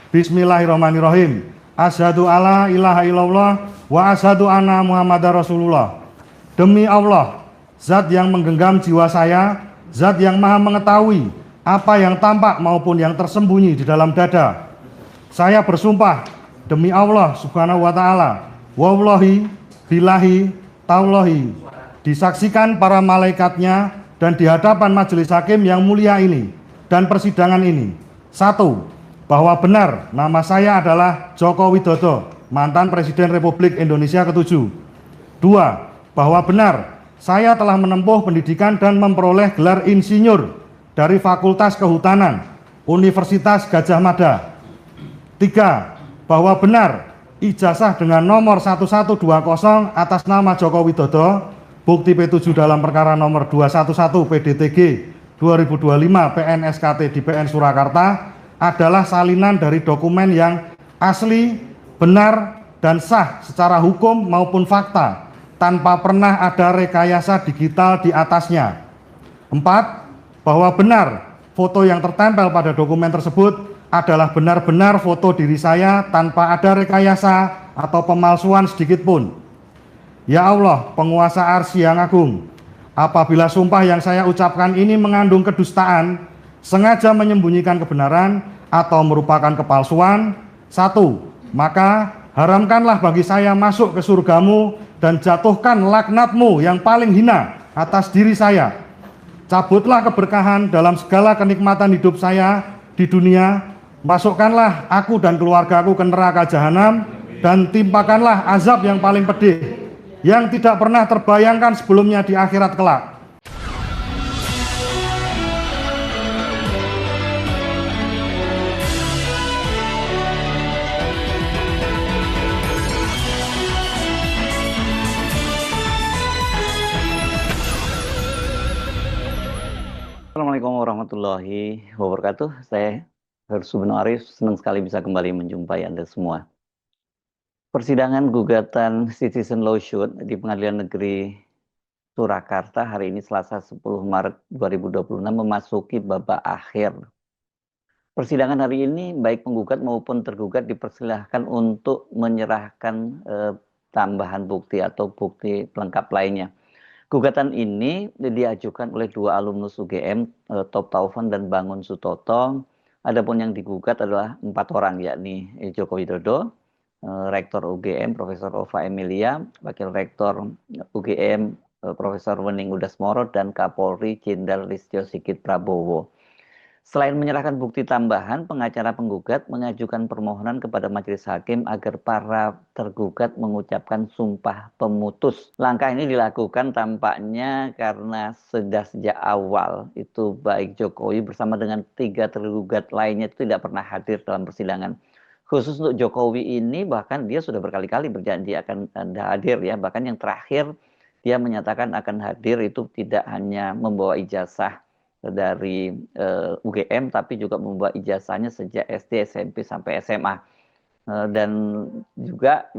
Bismillahirrahmanirrahim. Asyhadu alla ilaha illallah wa asyhadu anna Muhammadar Rasulullah. Demi Allah, zat yang menggenggam jiwa saya, zat yang maha mengetahui apa yang tampak maupun yang tersembunyi di dalam dada. Saya bersumpah demi Allah subhanahu wa ta'ala, wallahi, billahi, taulahi, disaksikan para malaikatnya dan di hadapan majelis hakim yang mulia ini dan persidangan ini. 1. Bahwa benar nama saya adalah Joko Widodo, mantan Presiden Republik Indonesia ke-7. 2. Bahwa benar saya telah menempuh pendidikan dan memperoleh gelar insinyur dari Fakultas Kehutanan Universitas Gadjah Mada. 3. Bahwa benar ijazah dengan nomor 1120 atas nama Joko Widodo, bukti P7 dalam perkara nomor 211 PDTG 2025 PNSKT di PN Surakarta adalah salinan dari dokumen yang asli, benar, dan sah secara hukum maupun fakta, tanpa pernah ada rekayasa digital di atasnya. 4. Bahwa benar foto yang tertempel pada dokumen tersebut adalah benar-benar foto diri saya tanpa ada rekayasa atau pemalsuan sedikit pun. Ya Allah, penguasa arsy yang agung, apabila sumpah yang saya ucapkan ini mengandung kedustaan, sengaja menyembunyikan kebenaran atau merupakan kepalsuan, 1. Maka haramkanlah bagi saya masuk ke surgamu dan jatuhkan laknatmu yang paling hina atas diri saya. Cabutlah keberkahan dalam segala kenikmatan hidup saya di dunia, masukkanlah aku dan keluargaku ke neraka jahanam, dan timpakanlah azab yang paling pedih yang tidak pernah terbayangkan sebelumnya di akhirat kelak. Assalamualaikum warahmatullahi wabarakatuh. Saya Hersubno Arif, senang sekali bisa kembali menjumpai Anda semua. Persidangan gugatan Citizen Lawsuit di Pengadilan Negeri Surakarta hari ini Selasa 10 Maret 2026 memasuki babak akhir. Persidangan hari ini baik penggugat maupun tergugat dipersilahkan untuk menyerahkan tambahan bukti atau bukti pelengkap lainnya. Gugatan ini diajukan oleh dua alumnus UGM, Top Taufan dan Bangun Sutoto. Adapun yang digugat adalah 4 orang, yakni Joko Widodo, Rektor UGM Profesor Ova Emilia, Wakil Rektor UGM Profesor Wening Udasmoro, dan Kapolri Jenderal Listio Sigit Prabowo. Selain menyerahkan bukti tambahan, pengacara penggugat mengajukan permohonan kepada majelis hakim agar para tergugat mengucapkan sumpah pemutus. Langkah ini dilakukan tampaknya karena sejak awal itu baik Jokowi bersama dengan 3 tergugat lainnya itu tidak pernah hadir dalam persidangan. Khusus untuk Jokowi ini bahkan dia sudah berkali-kali berjanji akan hadir ya. Bahkan yang terakhir dia menyatakan akan hadir itu tidak hanya membawa ijazah dari UGM tapi juga membawa ijazahnya sejak SD, SMP sampai SMA. Dan juga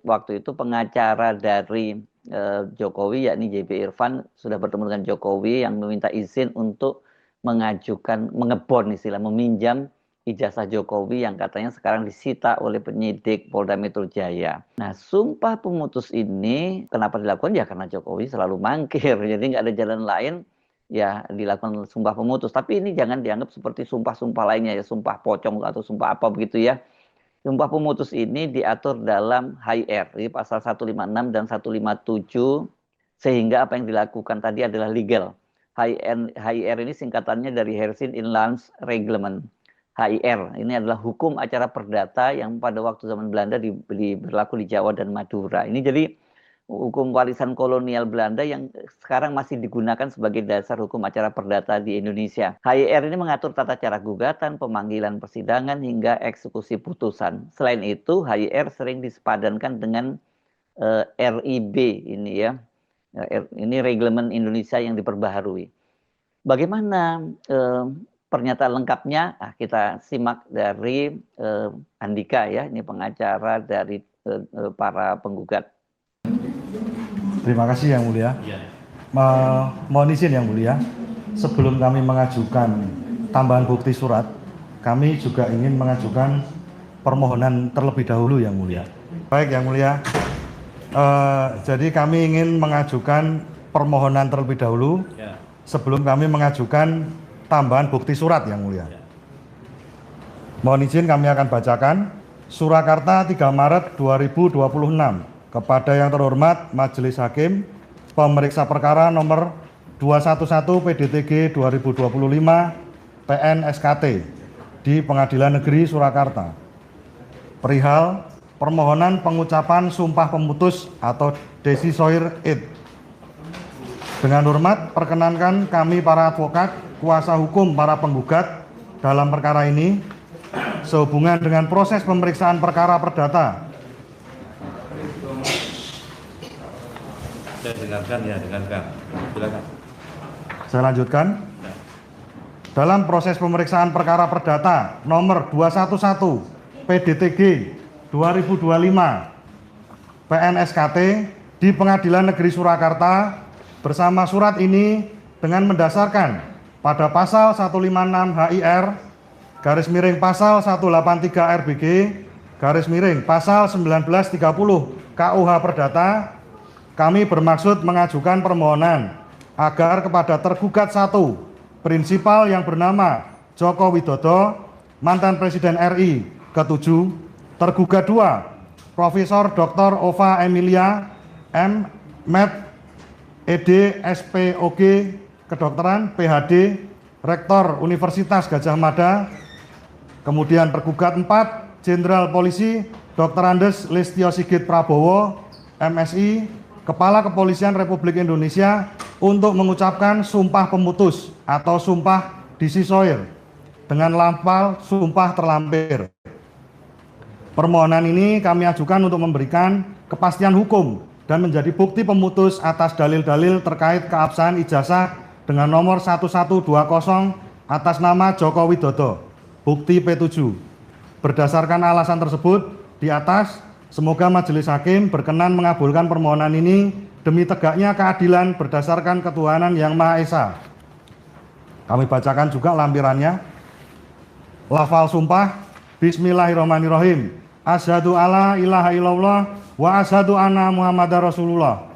waktu itu pengacara dari Jokowi yakni JB Irfan sudah bertemu dengan Jokowi yang meminta izin untuk meminjam ijazah Jokowi yang katanya sekarang disita oleh penyidik Polda Metro Jaya. Nah, sumpah pemutus ini kenapa dilakukan? Ya karena Jokowi selalu mangkir, jadi nggak ada jalan lain ya dilakukan sumpah pemutus. Tapi ini jangan dianggap seperti sumpah-sumpah lainnya ya, sumpah pocong atau sumpah apa begitu ya. Sumpah pemutus ini diatur dalam HIR, jadi pasal 156 dan 157, sehingga apa yang dilakukan tadi adalah legal. HIR ini singkatannya dari Helsin Inlands Reglement. HIR ini adalah hukum acara perdata yang pada waktu zaman Belanda berlaku di Jawa dan Madura. Ini jadi hukum warisan kolonial Belanda yang sekarang masih digunakan sebagai dasar hukum acara perdata di Indonesia. HIR ini mengatur tata cara gugatan, pemanggilan persidangan, hingga eksekusi putusan. Selain itu, HIR sering disepadankan dengan RIB ini ya. Ini Reglemen Indonesia yang diperbaharui. Bagaimana pernyataan lengkapnya? Nah, kita simak dari Andika ya, ini pengacara dari para penggugat. Terima kasih Yang Mulia. Mohon izin Yang Mulia, sebelum kami mengajukan tambahan bukti surat, kami juga ingin mengajukan permohonan terlebih dahulu Yang Mulia. Baik Yang Mulia, jadi kami ingin mengajukan permohonan terlebih dahulu sebelum kami mengajukan tambahan bukti surat Yang Mulia. Mohon izin kami akan bacakan. Surakarta 3 Maret 2026 kepada yang terhormat Majelis Hakim Pemeriksa Perkara nomor 211 PDTG 2025 PN SKT di Pengadilan Negeri Surakarta. Perihal permohonan pengucapan sumpah pemutus atau decissoire id. Dengan hormat, perkenankan kami para advokat, kuasa hukum para penggugat dalam perkara ini sehubungan dengan proses pemeriksaan perkara perdata. Dengarkan. Silakan. Saya lanjutkan. Dalam proses pemeriksaan perkara perdata nomor 211 PDTG 2025 PN SKT di Pengadilan Negeri Surakarta bersama surat ini dengan mendasarkan pada pasal 156 HIR garis miring pasal 183 RBG garis miring pasal 1930 KUH Perdata, kami bermaksud mengajukan permohonan agar kepada tergugat 1, prinsipal yang bernama Joko Widodo, mantan Presiden RI ke-7, tergugat 2, Profesor Dr. Ova Emilia M. Med. ED SPOG Kedokteran PhD, Rektor Universitas Gadjah Mada. Kemudian tergugat 4, Jenderal Polisi Dr. Andes Listio Sigit Prabowo, MSI, Kepala Kepolisian Republik Indonesia untuk mengucapkan sumpah pemutus atau sumpah decissoire dengan lafal sumpah terlampir. Permohonan ini kami ajukan untuk memberikan kepastian hukum dan menjadi bukti pemutus atas dalil-dalil terkait keabsahan ijazah dengan nomor 1120 atas nama Joko Widodo. Bukti P7. Berdasarkan alasan tersebut di atas, semoga Majelis Hakim berkenan mengabulkan permohonan ini demi tegaknya keadilan berdasarkan ketuhanan Yang Maha Esa. Kami bacakan juga lampirannya. Lafal sumpah. Bismillahirrahmanirrahim. Asyhadu alla ilaha illallah wa asyhadu anna Muhammadar Rasulullah.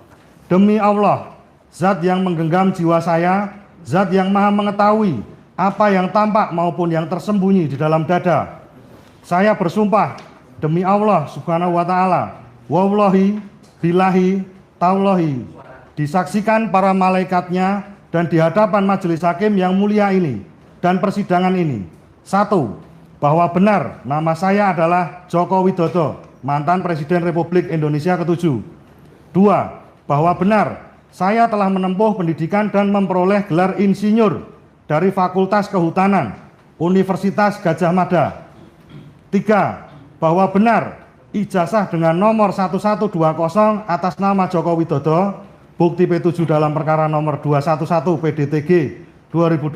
Demi Allah, zat yang menggenggam jiwa saya, zat yang maha mengetahui apa yang tampak maupun yang tersembunyi di dalam dada. Saya bersumpah demi Allah Subhanahu wa Ta'ala, wallahi billahi taulahi, disaksikan para malaikatnya dan di hadapan majelis hakim yang mulia ini dan persidangan ini. 1. Bahwa benar nama saya adalah Joko Widodo, mantan Presiden Republik Indonesia ke-7. 2. Bahwa benar saya telah menempuh pendidikan dan memperoleh gelar insinyur dari Fakultas Kehutanan Universitas Gadjah Mada. 3. Bahwa benar ijazah dengan nomor 1120 atas nama Joko Widodo, bukti P7 dalam perkara nomor 211 PDTG 2025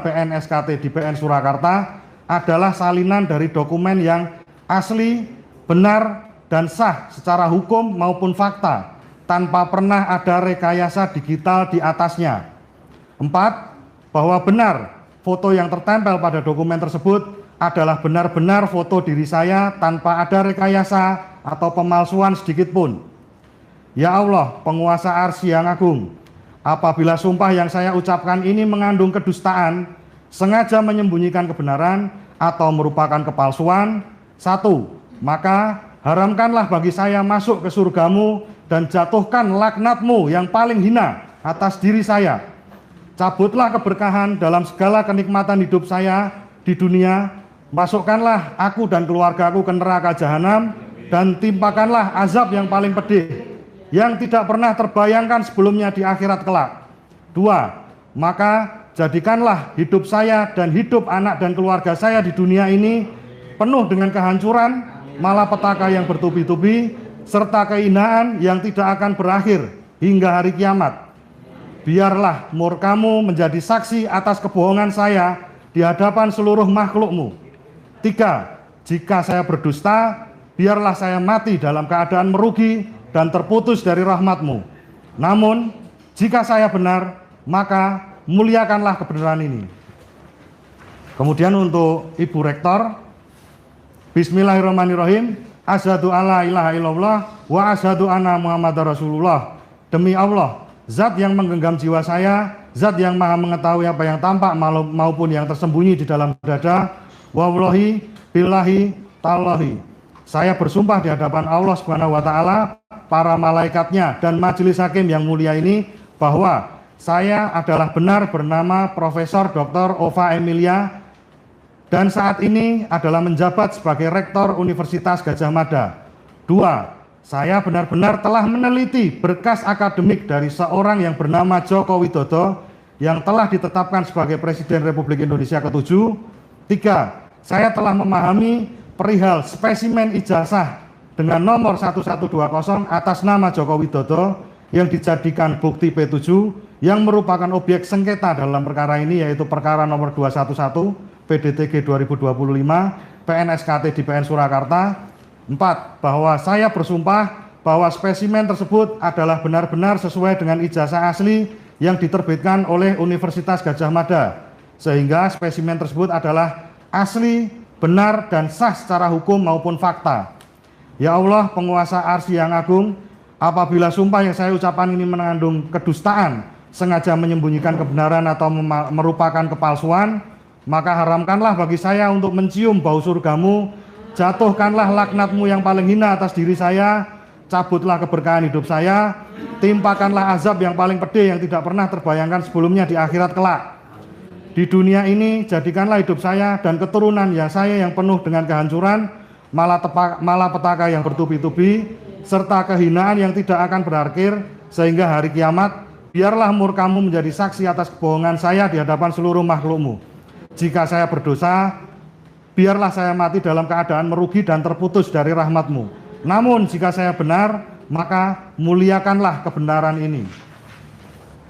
PN SKT di PN Surakarta adalah salinan dari dokumen yang asli, benar, dan sah secara hukum maupun fakta tanpa pernah ada rekayasa digital di atasnya. 4. Bahwa benar foto yang tertempel pada dokumen tersebut adalah benar-benar foto diri saya tanpa ada rekayasa atau pemalsuan sedikit pun. Ya Allah, penguasa arsy yang agung, apabila sumpah yang saya ucapkan ini mengandung kedustaan, sengaja menyembunyikan kebenaran, atau merupakan kepalsuan, 1. Maka haramkanlah bagi saya masuk ke surgamu dan jatuhkan laknatmu yang paling hina atas diri saya. Cabutlah keberkahan dalam segala kenikmatan hidup saya di dunia, masukkanlah aku dan keluargaku ke neraka jahanam, dan timpakanlah azab yang paling pedih yang tidak pernah terbayangkan sebelumnya di akhirat kelak. 2. Maka jadikanlah hidup saya dan hidup anak dan keluarga saya di dunia ini penuh dengan kehancuran, malapetaka yang bertubi-tubi, serta kehinaan yang tidak akan berakhir hingga hari kiamat. Biarlah murkamu menjadi saksi atas kebohongan saya di hadapan seluruh makhlukmu. 3. Jika saya berdusta, biarlah saya mati dalam keadaan merugi dan terputus dari rahmatmu. Namun, jika saya benar, maka muliakanlah kebenaran ini. Kemudian untuk Ibu Rektor, Bismillahirrahmanirrahim. Asyhadu alla ilaha illallah wa asyhadu anna Muhammadar Rasulullah. Demi Allah, zat yang menggenggam jiwa saya, zat yang maha mengetahui apa yang tampak maupun yang tersembunyi di dalam dada. Wallahi billahi tallahi. Saya bersumpah di hadapan Allah Subhanahu wa taala, para malaikatnya dan majelis hakim yang mulia ini bahwa saya adalah benar bernama Profesor Dr. Ova Emilia dan saat ini adalah menjabat sebagai Rektor Universitas Gadjah Mada. 2. Saya benar-benar telah meneliti berkas akademik dari seorang yang bernama Joko Widodo yang telah ditetapkan sebagai Presiden Republik Indonesia ke-7. 3. Saya telah memahami perihal spesimen ijazah dengan nomor 1120 atas nama Joko Widodo yang dijadikan bukti P7 yang merupakan objek sengketa dalam perkara ini, yaitu perkara nomor 211 PDTG 2025 PNSKT di PN Surakarta. 4. Bahwa saya bersumpah bahwa spesimen tersebut adalah benar-benar sesuai dengan ijazah asli yang diterbitkan oleh Universitas Gadjah Mada, sehingga spesimen tersebut adalah asli, benar, dan sah secara hukum maupun fakta. Ya Allah, penguasa arsy yang agung, apabila sumpah yang saya ucapkan ini mengandung kedustaan, sengaja menyembunyikan kebenaran atau merupakan kepalsuan, maka haramkanlah bagi saya untuk mencium bau surgamu, jatuhkanlah laknatmu yang paling hina atas diri saya, cabutlah keberkahan hidup saya, timpakanlah azab yang paling pedih yang tidak pernah terbayangkan sebelumnya di akhirat kelak. Di dunia ini jadikanlah hidup saya dan keturunan ya saya yang penuh dengan kehancuran, malapetaka yang bertubi-tubi, serta kehinaan yang tidak akan berakhir, sehingga hari kiamat biarlah murkamu menjadi saksi atas kebohongan saya di hadapan seluruh makhlukmu. Jika saya berdosa, biarlah saya mati dalam keadaan merugi dan terputus dari rahmatmu. Namun jika saya benar, maka muliakanlah kebenaran ini.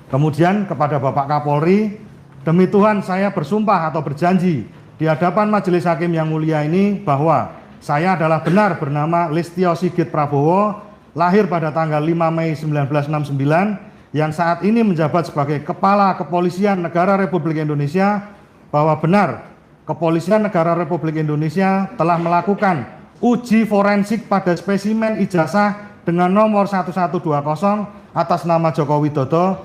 Kemudian kepada Bapak Kapolri, demi Tuhan saya bersumpah atau berjanji di hadapan majelis hakim yang mulia ini bahwa saya adalah benar bernama Listio Sigit Prabowo, lahir pada tanggal 5 Mei 1969, yang saat ini menjabat sebagai Kepala Kepolisian Negara Republik Indonesia, bahwa benar Kepolisian Negara Republik Indonesia telah melakukan uji forensik pada spesimen ijazah dengan nomor 1120 atas nama Joko Widodo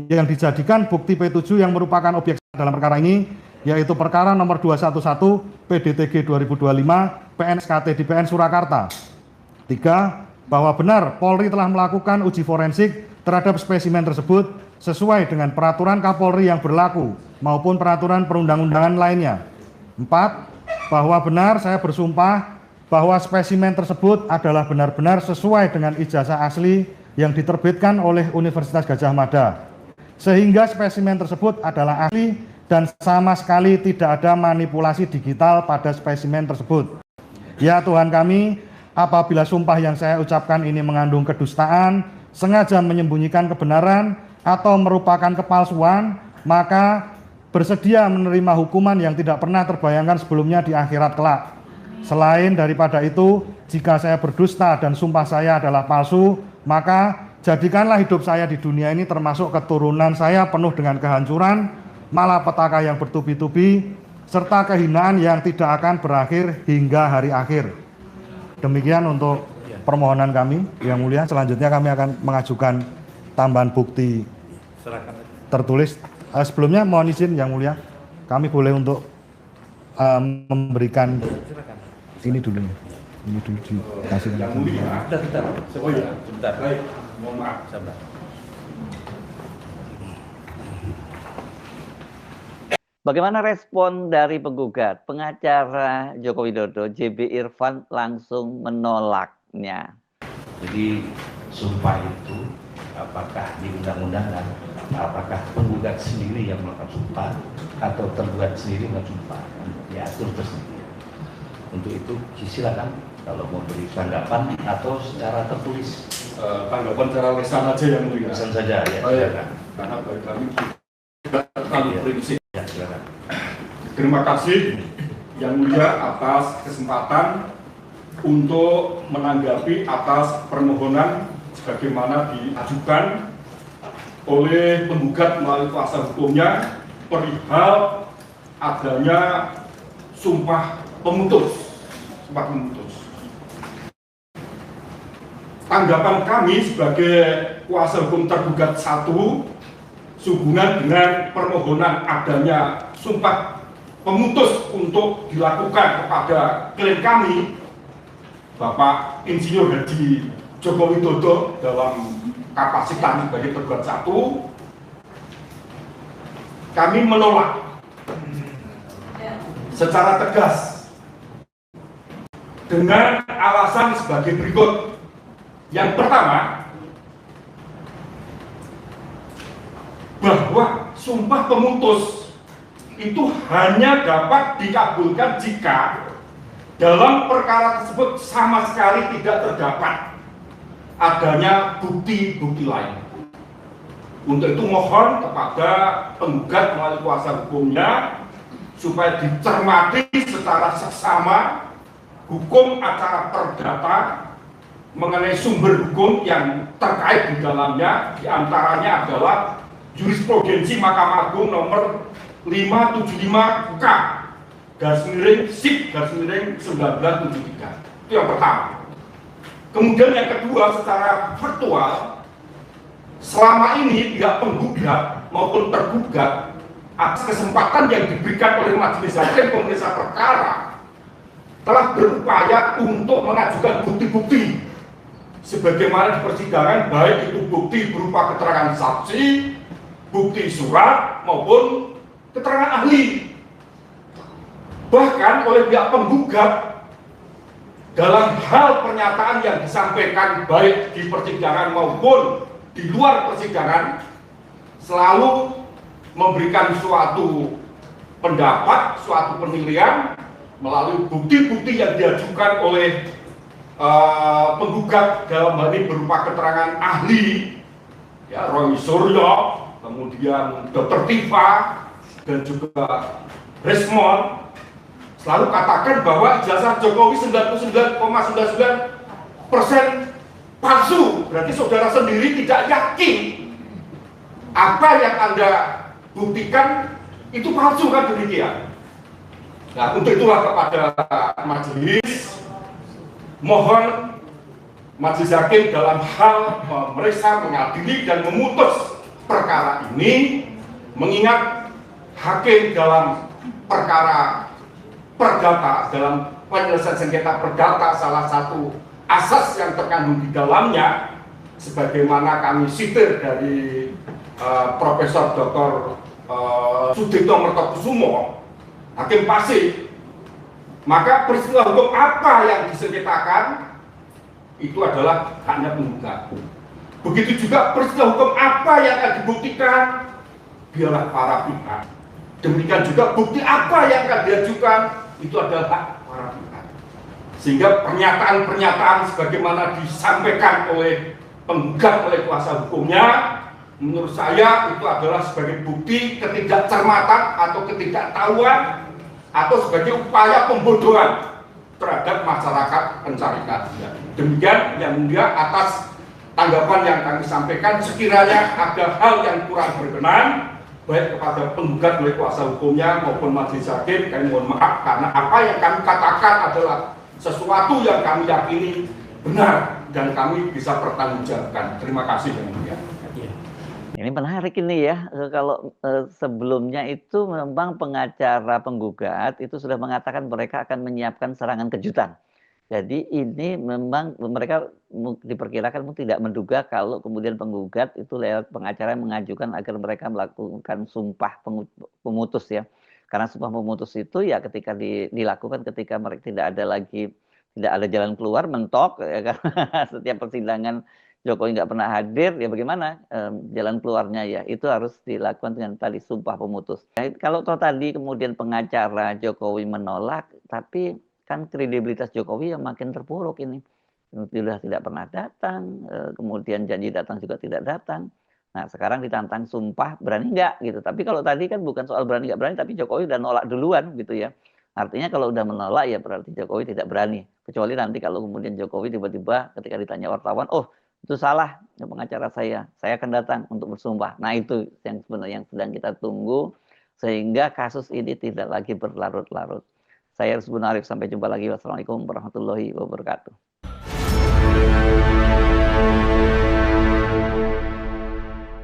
yang dijadikan bukti P7 yang merupakan objek dalam perkara ini, yaitu perkara nomor 211 PDTG 2025 PNSKT di PN Surakarta. 3. Bahwa benar Polri telah melakukan uji forensik terhadap spesimen tersebut sesuai dengan peraturan Kapolri yang berlaku maupun peraturan perundang-undangan lainnya. 4. Bahwa benar saya bersumpah bahwa spesimen tersebut adalah benar-benar sesuai dengan ijazah asli yang diterbitkan oleh Universitas Gadjah Mada, sehingga spesimen tersebut adalah asli dan sama sekali tidak ada manipulasi digital pada spesimen tersebut. Ya Tuhan kami, apabila sumpah yang saya ucapkan ini mengandung kedustaan, sengaja menyembunyikan kebenaran, atau merupakan kepalsuan, maka bersedia menerima hukuman yang tidak pernah terbayangkan sebelumnya di akhirat kelak. Selain daripada itu, jika saya berdusta dan sumpah saya adalah palsu, maka jadikanlah hidup saya di dunia ini termasuk keturunan saya penuh dengan kehancuran, malapetaka yang bertubi-tubi, serta kehinaan yang tidak akan berakhir hingga hari akhir. Demikian untuk permohonan kami yang mulia. Selanjutnya kami akan mengajukan tambahan bukti tertulis. Sebelumnya mohon izin yang mulia, kami boleh untuk memberikan ini dulu. Ini dulu dikasih. Yang mulia, sebentar. Oh iya, sebentar. Baik, mohon maaf, sebentar. Bagaimana respon dari penggugat? Pengacara Joko Widodo, JB Irfan, langsung menolaknya. Jadi sumpah itu apakah di undang-undangan, apakah penggugat sendiri yang melakukan sumpah atau tergugat sendiri melakukan sumpah, diatur tersendiri. Untuk itu silakan kalau mau beri tanggapan atau secara tertulis. Tanggapan secara lisan aja yang mulia. Lisan saja ya. Silakan. Karena bagi kami tidak terlalu prinsip. Ya, silakan. Terima kasih yang mulia atas kesempatan untuk menanggapi atas permohonan sebagaimana diajukan oleh penggugat melalui kuasa hukumnya perihal adanya sumpah pemutus, sumpah pemutus. Tanggapan kami sebagai kuasa hukum tergugat 1 sehubungan dengan permohonan adanya sumpah pemutus untuk dilakukan kepada klien kami, Bapak Insinyur Haji Joko Widodo dalam kapasitas sebagai tergugat 1, kami menolak secara tegas dengan alasan sebagai berikut. Yang pertama, bahwa sumpah pemutus itu hanya dapat dikabulkan jika dalam perkara tersebut sama sekali tidak terdapat adanya bukti-bukti lain. Untuk itu mohon kepada penggugat melalui kuasa hukumnya supaya dicermati secara seksama hukum acara perdata mengenai sumber hukum yang terkait di dalamnya, diantaranya adalah jurisprudensi Mahkamah Agung nomor 575K /SIP/1973. Itu yang pertama. Kemudian yang kedua, secara faktual, selama ini pihak penggugat maupun tergugat atas kesempatan yang diberikan oleh majelis hakim pemeriksa perkara telah berupaya untuk mengajukan bukti-bukti sebagaimana di persidangan, baik itu bukti berupa keterangan saksi, bukti surat maupun keterangan ahli. Bahkan oleh pihak penggugat dalam hal pernyataan yang disampaikan baik di persidangan maupun di luar persidangan selalu memberikan suatu pendapat, suatu penilaian melalui bukti-bukti yang diajukan oleh penggugat, dalam hal ini berupa keterangan ahli, ya, Roy Suryo, kemudian Dr. Tifa, dan juga Resmond, selalu katakan bahwa ijazah Jokowi 99,99% palsu. Berarti saudara sendiri tidak yakin apa yang Anda buktikan itu palsu, kan demikian. Nah, untuk itulah kepada majelis, mohon majelis hakim dalam hal memeriksa, mengadili, dan memutus perkara ini, mengingat hakim dalam perkara perdata, dalam penyelesaian sengketa perdata, salah satu asas yang terkandung di dalamnya, sebagaimana kami sitir dari Profesor Dr. Sudipto Mertokusumo, Hakim Pasik, maka peristiwa hukum apa yang disengketakan itu adalah haknya penggugat. Begitu juga peristiwa hukum apa yang akan dibuktikan, biarlah para pihak. Demikian juga bukti apa yang akan diajukan, itu adalah hak para pihak. Sehingga pernyataan-pernyataan sebagaimana disampaikan oleh penggugat oleh kuasa hukumnya, menurut saya itu adalah sebagai bukti ketidakcermatan atau ketidaktahuan atau sebagai upaya pembodohan terhadap masyarakat pencari keadilan. Demikian yang mulia atas tanggapan yang kami sampaikan. Sekiranya ada hal yang kurang berkenan baik kepada penggugat oleh kuasa hukumnya maupun majelis hakim, kami mohon maaf, karena apa yang kami katakan adalah sesuatu yang kami yakini benar dan kami bisa pertanggungjawabkan. Terima kasih yang mulia. Ini menarik ini ya, kalau sebelumnya itu memang pengacara penggugat itu sudah mengatakan mereka akan menyiapkan serangan kejutan. Jadi ini memang mereka diperkirakan tidak menduga kalau kemudian penggugat itu lewat pengacara yang mengajukan agar mereka melakukan sumpah pemutus ya. Karena sumpah pemutus itu ya ketika dilakukan ketika mereka tidak ada jalan keluar, mentok ya, karena setiap persidangan Jokowi nggak pernah hadir, ya bagaimana jalan keluarnya ya? Itu harus dilakukan dengan tadi sumpah pemutus. Nah, kalau toh tadi kemudian pengacara Jokowi menolak, tapi kan kredibilitas Jokowi yang makin terpuruk ini. Sudah tidak pernah datang, kemudian janji datang juga tidak datang. Nah sekarang ditantang sumpah, berani nggak gitu. Tapi kalau tadi kan bukan soal berani nggak berani, tapi Jokowi udah nolak duluan gitu ya. Artinya kalau udah menolak ya berarti Jokowi tidak berani. Kecuali nanti kalau kemudian Jokowi tiba-tiba ketika ditanya wartawan, oh itu salah pengacara saya akan datang untuk bersumpah. Nah itu yang sebenarnya yang sedang kita tunggu sehingga kasus ini tidak lagi berlarut-larut. Saya Subun Arif, sampai jumpa lagi. Wassalamualaikum warahmatullahi wabarakatuh.